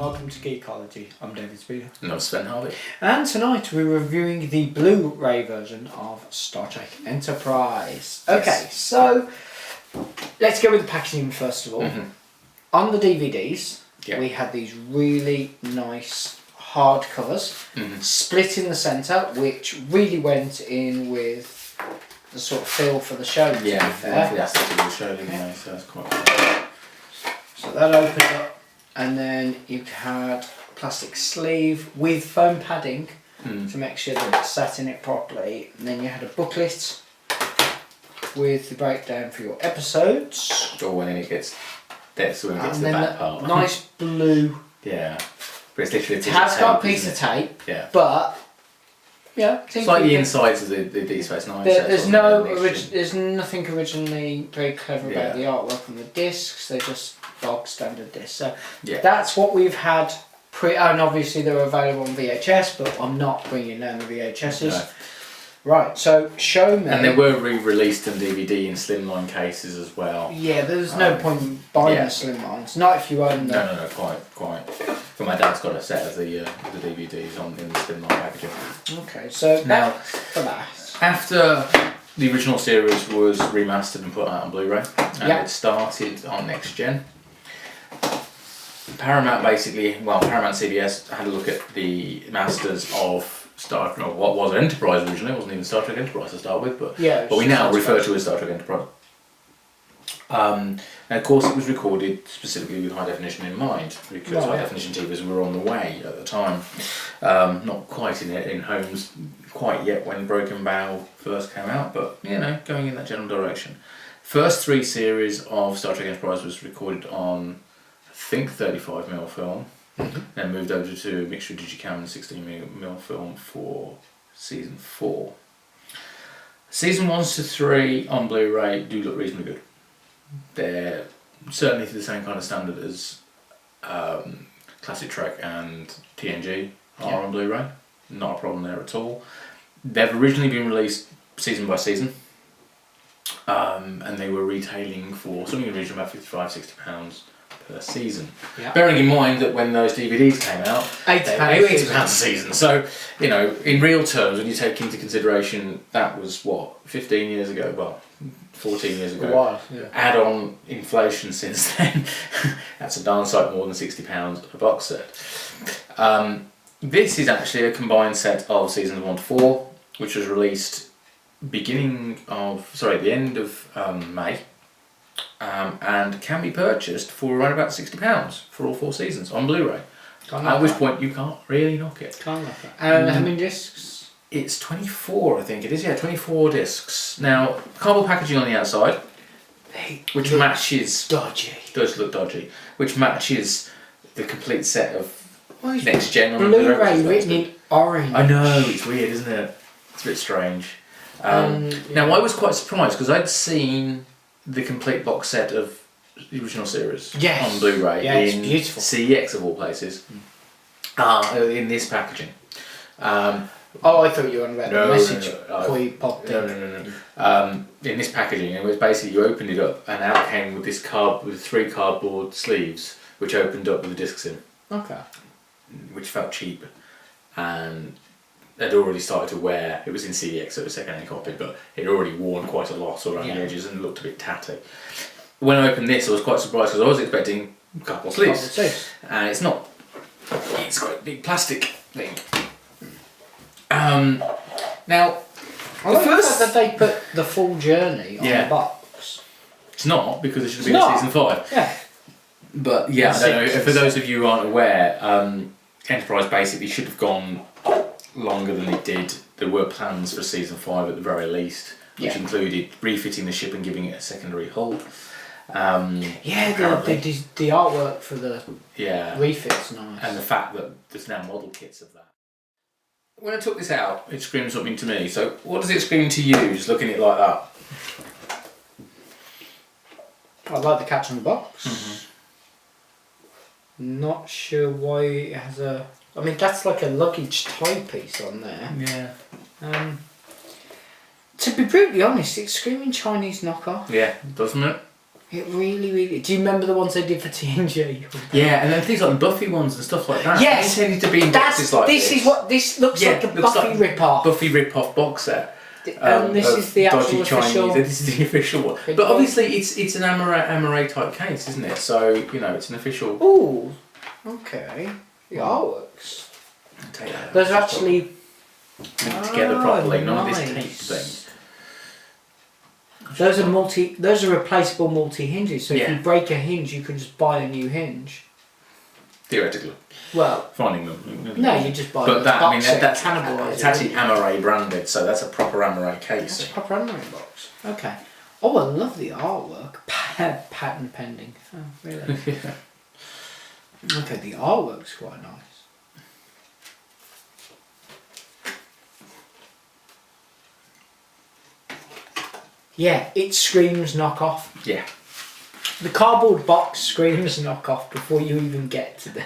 welcome to Geekology. I'm David Speeder. And I'm Sven Harley. And tonight we're reviewing the Blu-ray version of Star Trek Enterprise. Okay, Yes. so let's go with the packaging first of all. On the DVDs, we had these really nice hard covers, split in the centre, which really went in with the sort of feel for the show. Yeah, for the aesthetic of the show, didn't they? So that's quite cool. So that opened up, and then you had a plastic sleeve with foam padding to make sure that it sat in it properly. And then you had a booklet with the breakdown for your episodes. Or when it gets there, so when it gets And to the then back part. nice blue. Yeah. But it's literally a It piece of has tape, got a piece isn't of it? tape, Yeah. but yeah, It's like the insides of the Deep Space Nine. there's nothing originally very clever about the artwork on the discs. They're just bog standard discs. So that's what we've had. And obviously they're available on VHS, but I'm not bringing down the VHSs. No. Right, so show me. And they were re-released on DVD in slimline cases as well. Yeah, there's no point in buying the slimlines. Not if you own them. No, quite. But my dad's got a set of the DVDs in the slimline packaging. Okay, so now for that. After the original series was remastered and put out on Blu-ray, and it started on Next Gen, Paramount CBS had a look at the masters of what was Enterprise originally. It wasn't even Star Trek Enterprise to start with, but we now refer to it as Star Trek Enterprise. And of course it was recorded specifically with high definition in mind, because high definition TVs were on the way at the time. Not quite in homes quite yet when Broken Bow first came out, but going in that general direction. First 3 series of Star Trek Enterprise was recorded on, I think, 35mm film, then moved over to a mixture of Digicam and 16mm film for season 4. Season 1 to 3 on Blu-ray do look reasonably good. They're certainly to the same kind of standard as Classic Trek and TNG are on Blu-ray. Not a problem there at all. They've originally been released season by season, and they were retailing for something in the region of about £55–60 per season. Bearing in mind that when those DVDs came out, £80 a season. So, in real terms, when you take into consideration that was 15 years ago, well, 14 years ago. A while, Add on inflation since then, that's a darn sight more than £60 a box set. This is actually a combined set of seasons 1 to 4, which was released the end of May, and can be purchased for around about £60 for all 4 seasons on Blu-ray. At which point you can't really knock it. Can't knock it. And how many discs? It's 24, I think it is. 24 discs. Now, cardboard packaging on the outside, which matches. Dodgy. Does look dodgy. Which matches the complete set of Next Gen on Blu-ray written in orange. I know, it's weird, isn't it? It's a bit strange. Now, I was quite surprised because I'd seen the complete box set of the original series on Blu-ray in beautiful. CEX of all places. In this packaging. I thought you were on about the message we popped in. No. In this packaging, it was basically you opened it up and out came with this with 3 cardboard sleeves, which opened up with the discs in. Okay. Which felt cheap, and had already started to wear. It was in CEX, so it was a second-hand copy, but it had already worn quite a lot around the edges and looked a bit tatty. When I opened this, I was quite surprised because I was expecting a couple of sleeves, and it's not. It's got a big plastic thing. Now, I like the fact that they put the full journey on the box. It's not, because it should have been season 5. Yeah. But I don't know, for those of you who aren't aware, Enterprise basically should have gone longer than it did. There were plans for season 5 at the very least, which included refitting the ship and giving it a secondary hull. The artwork for the refit's nice. And the fact that there's now model kits of that. When I took this out, it screamed something to me. So what does it scream to you, just looking at it like that? I like the catch on the box. Not sure why it has a... I mean, that's like a luggage tie piece on there. Yeah. To be brutally honest, it's screaming Chinese knockoff. Yeah, doesn't it? It really. Do you remember the ones they did for TNG? Yeah, and then things like the Buffy ones and stuff like that. Yes, they tended to be in boxes like this. This looks like the Buffy rip-off. Buffy rip-off box set. This is the actual official. This is the official one. But obviously, it's an Amaray type case, isn't it? So it's an official. Ooh, okay. The artworks. There's actually linked together properly. None of this tape thing. Those are replaceable multi hinges. So if you break a hinge, you can just buy a new hinge. Theoretically. Well, finding them. No, you just buy. But that's cannibalised. It's actually Amaray branded, so that's a proper Amaray case. That's a proper Amaray box. Okay. Oh, I love the artwork. Patent pending. Oh, really? Yeah. Okay, the artwork's quite nice. Yeah, it screams knockoff. Yeah. The cardboard box screams knockoff before you even get to the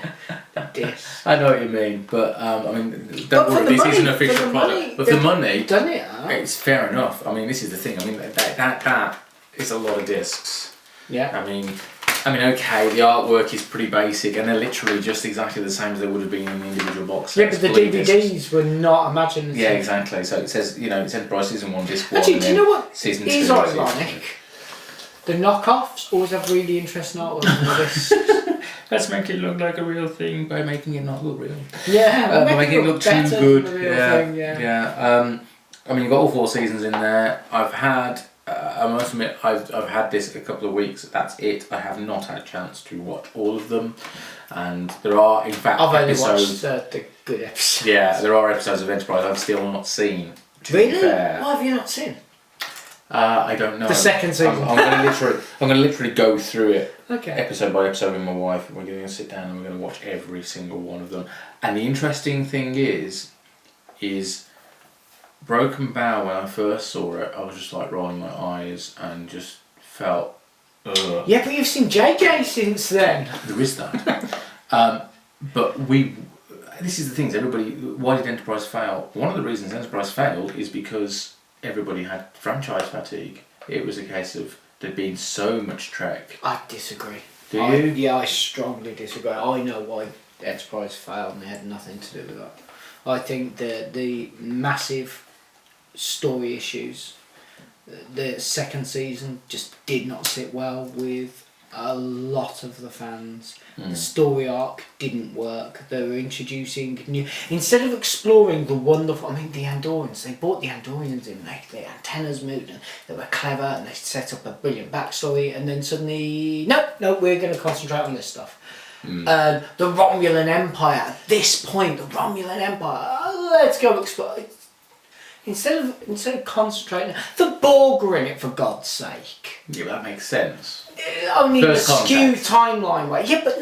disc. I know what you mean, but don't worry, this is an official product. But for the money, doesn't it? It's fair enough. I mean, this is the thing. I mean, that is a lot of discs. Yeah. I mean, okay, the artwork is pretty basic, and they're literally just exactly the same as they would have been in the individual box sets. Yeah, but the DVDs were not imaginative. Yeah, exactly. So it says, it's Enterprise Season 1, Disc 1. Actually, do you know what Season 2 is ironic? The knockoffs always have really interesting artwork on this. Let's make it look like a real thing by making it not look real. Yeah, making it look too good. Than the real thing, yeah. You've got all 4 seasons in there. I've had, I must admit, I've had this a couple of weeks. That's it. I have not had a chance to watch all of them, and there are, in fact, I've episodes. only watched the good episodes. Yeah, there are episodes of Enterprise I've still not seen. Really? What have you not seen? I don't know. The second season. I'm going to literally go through it episode by episode with my wife. We're going to sit down and we're going to watch every single one of them. And the interesting thing is Broken Bow. When I first saw it, I was just like rolling my eyes and just felt. Ugh. Yeah, but you've seen JJ since then. There is that. But this is the thing. Everybody. Why did Enterprise fail? One of the reasons Enterprise failed is because everybody had franchise fatigue. It was a case of there being so much Trek. I disagree. Do you? Yeah, I strongly disagree. I know why Enterprise failed and it had nothing to do with that. I think the massive story issues, the second season just did not sit well with a lot of the fans. The story arc didn't work. They were introducing new, instead of exploring the wonderful, the Andorians, they brought the Andorians in, the antennas moved and they were clever and they set up a brilliant backstory, and then suddenly, no, we're going to concentrate on this stuff. The Romulan Empire, at this point, let's go explore. Instead of concentrating, the Borg are in it, for God's sake. Yeah, that makes sense. Only the skew timeline way. Yeah, but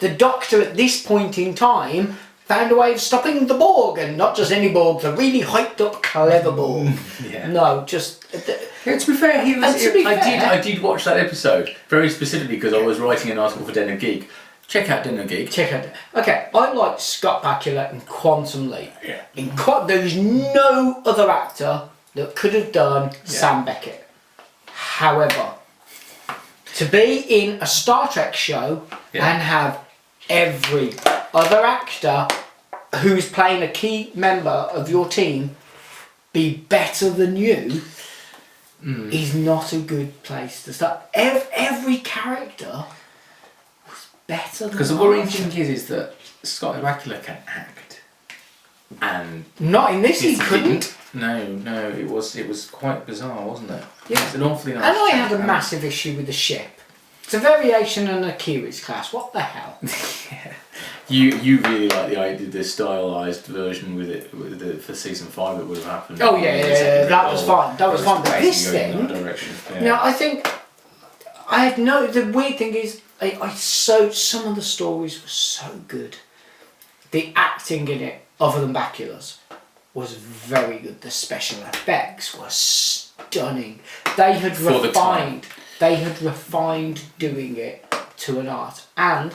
the Doctor at this point in time found a way of stopping the Borg, and not just any Borg, the really hyped up, clever Borg. Yeah. No, just. To be fair, I did watch that episode very specifically because I was writing an article for Den of Geek. Check out Den of Geek. Okay, I like Scott Bakula in Quantum Leap. Yeah. There is no other actor that could have done Sam Beckett. However, to be in a Star Trek show and have every other actor who's playing a key member of your team be better than you is not a good place to start. Every character was better than because the worrying thing is that Scott Bakula can act, and not in this he couldn't. No, it was quite bizarre, wasn't it? Yeah, it's an awfully nice. And I had a massive issue with the ship. It's a variation on a Kiwi's class. What the hell? Yeah. You really like the stylised version with it for season 5. It would have happened. Oh yeah, that was fine. That was fine. But this thing, I think I had no. The weird thing is, some of the stories were so good. The acting in it, other than Bakula's, was very good. The special effects were stunning. They had refined doing it to an art. And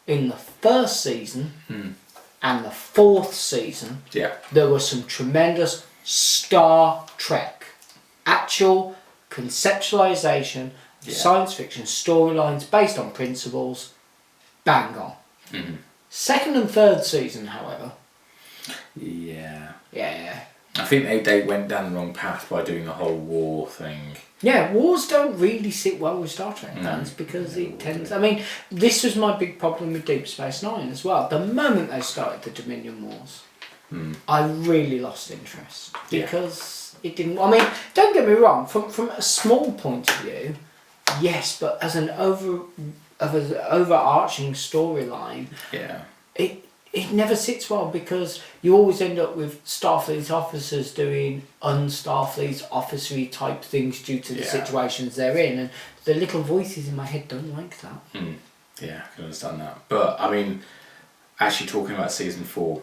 in the first season and the fourth season, there was some tremendous Star Trek actual conceptualization, science fiction storylines based on principles, bang on. Second and third season, however. Yeah. Yeah. I think they went down the wrong path by doing the whole war thing. Yeah, wars don't really sit well with Star Trek fans because it tends... I mean, this was my big problem with Deep Space Nine as well. The moment they started the Dominion Wars, I really lost interest because it didn't... I mean, don't get me wrong, from a small point of view, yes, but as an overarching storyline, it never sits well because you always end up with Starfleet officers doing un-Starfleet officery type things due to the situations they're in, and the little voices in my head don't like that. Yeah, I can understand that. But I mean, actually talking about season 4.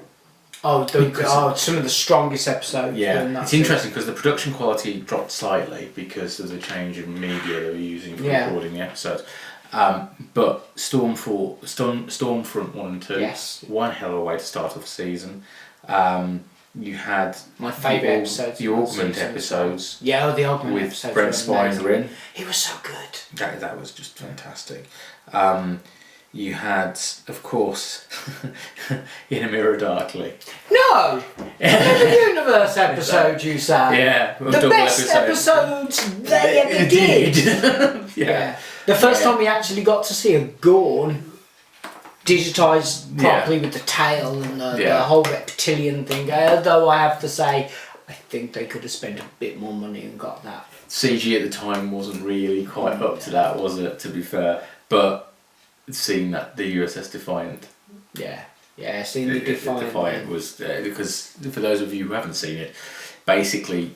Some of the strongest episodes. Yeah, it's interesting because the production quality dropped slightly because there was a change in media they were using for recording the episodes. But Stormfront 1 and 2, one hell of a way to start off a season. You had my favourite episodes, the Augment episodes. Yeah, the Augment with episodes. Brent Spiner in. He was so good. That was just fantastic. You had, of course, In a Mirror Darkly. No! The Universe episode, you say? Yeah. The best episodes they ever did. Yeah. The first time we actually got to see a Gorn digitised properly with the tail and the whole reptilian thing. Although I have to say, I think they could have spent a bit more money and got that. CG at the time wasn't really quite up to that, was it, to be fair? But seeing that the USS Defiant. Seeing the Defiant was because for those of you who haven't seen it, basically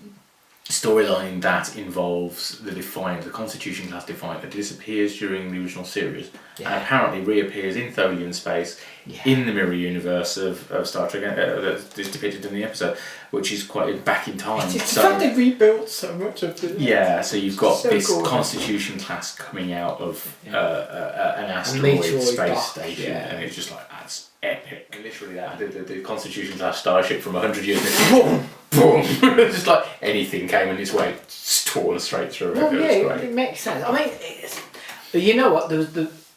storyline that involves the Defiant, the Constitution class Defiant that disappears during the original series and apparently reappears in Tholian space in the mirror universe of Star Trek that is depicted in the episode, which is quite back in time. It's the fact they rebuilt so much of it. Yeah, so you've got this Constitution class coming out of an asteroid space station, and it's just like, that's epic. And literally that, the Constitution class starship from 100 years ago, boom, boom, just like anything came in its way, torn straight through it. It makes sense. I mean, you know what,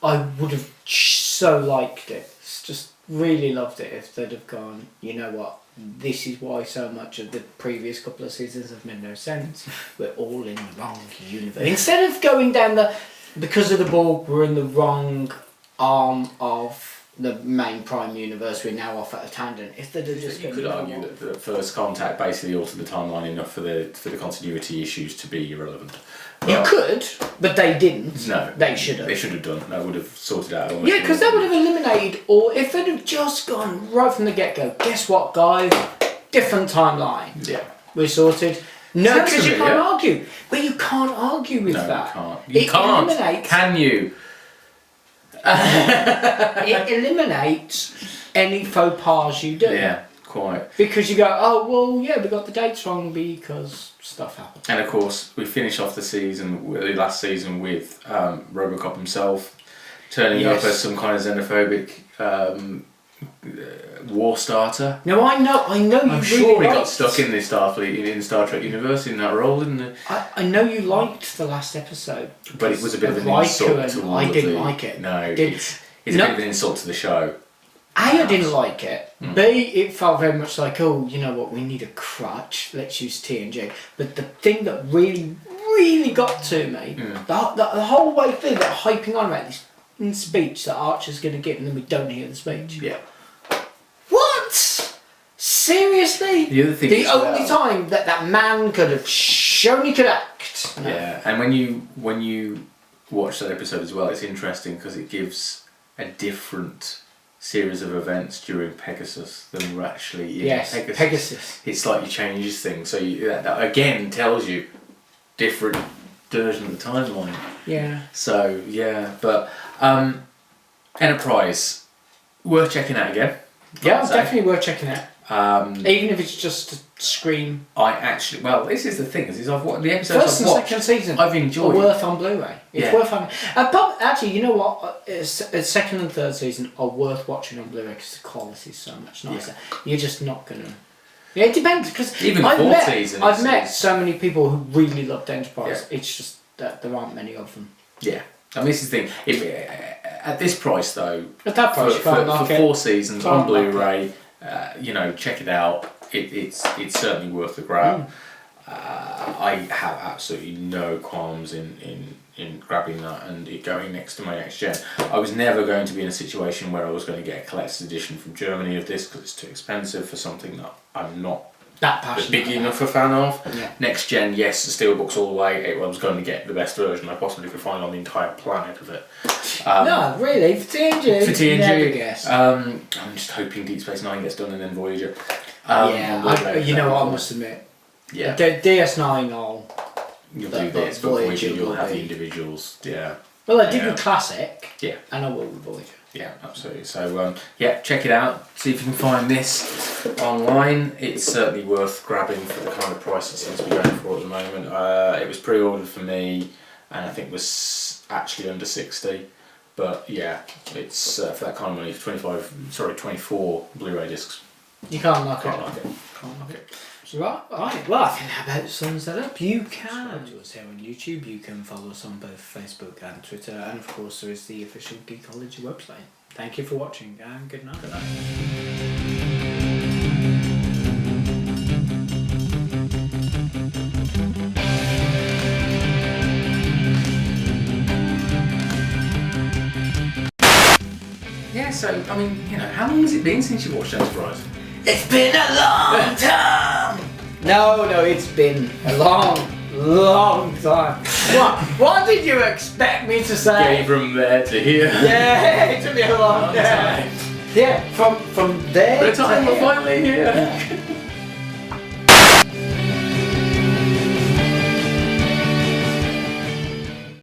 I would have so liked it, just really loved it if they'd have gone, you know what, this is why so much of the previous couple of seasons have made no sense. We're all in the wrong universe. Instead of going down because of the Borg, we're in the wrong arm of the main prime universe, we're now off at a tangent. If they'd have just you could argue that the First Contact basically altered the timeline enough for the continuity issues to be irrelevant. You could, but they didn't. No, they should have. They should have done. That would have sorted out. Yeah, because that would have eliminated, or if they'd have just gone right from the get-go. Guess what, guys? Different timeline. Yeah, we're sorted. No, because you can't argue. But you can't argue with that. You can't. Can you? It eliminates any faux pas you do. Yeah, quite. Because you go, oh, well, yeah, we got the dates wrong because stuff happened. And of course, we finish off the last season with Robocop himself turning up as some kind of xenophobic war starter. Now I know I'm sure he got stuck in this Starfleet in Star Trek universe in that role, didn't he? I know you liked the last episode, but it was a bit of an insult to I didn't like it. No, it's a bit of an insult to the show. I didn't like it. B, it felt very much like, oh, you know what, we need a crutch, let's use TNG. But the thing that really, really got to me, the whole way through, that hyping on about this speech that Archer's going to give, and then we don't hear the speech. Yeah. What? Seriously? The only time that man could have shown he could act. No. Yeah, and when you watch that episode as well, it's interesting because it gives a different series of events during Pegasus than we're actually in Pegasus. It slightly changes things, so that again tells you different version of the timeline. Yeah. So yeah, but Enterprise, worth checking out again. Yeah, definitely worth checking out. Even if it's just a scream. This is the thing, I've watched the episodes first and second season. I've enjoyed. Are worth on Blu-ray. It's worth having. Actually, you know what? Second and third season are worth watching on Blu-ray because the quality is so much nicer. Yeah. You're just not gonna. Yeah, it depends because even the fourth season. I've met so many people who really loved Enterprise. Yeah. It's just that there aren't many of them. Yeah. I mean, this is the thing. At this price, though, at that price, for 4 seasons on Blu-ray, check it out. It's certainly worth the grab. I have absolutely no qualms in grabbing that and it going next to my next gen. I was never going to be in a situation where I was going to get a collector's edition from Germany of this because it's too expensive for something that I'm not that passionate big enough a fan of. Yeah. Next gen, yes, the steelbooks all the way. I was going to get the best version I possibly could find on the entire planet of it. No, really, for TNG. For TNG, never guess. I'm just hoping Deep Space Nine gets done and then Voyager. You know what I must admit. Yeah. DS9 or you'll do this, but Voyager you'll have the individuals. Yeah. Well, I did the classic. Yeah. And I will with Voyager. Yeah, absolutely. So check it out. See if you can find this online. It's certainly worth grabbing for the kind of price it seems to be going for at the moment. It was pre-ordered for me, and I think was actually under 60. But yeah, it's for that kind of money. 24 Blu-ray discs. You can't knock it. Can't knock it. Right. Well, I think that about sums that up. You can subscribe to us here on YouTube. You can follow us on both Facebook and Twitter, and of course there is the official Geekology website. Thank you for watching, and good night. Good night. Yeah, so, I mean, how long has it been since you watched Enterprise? It's been a long time! No, it's been a long time. What did you expect me to say? Getting from there to here. Yeah, it took me a long time. Yeah, from there to time we're finally here.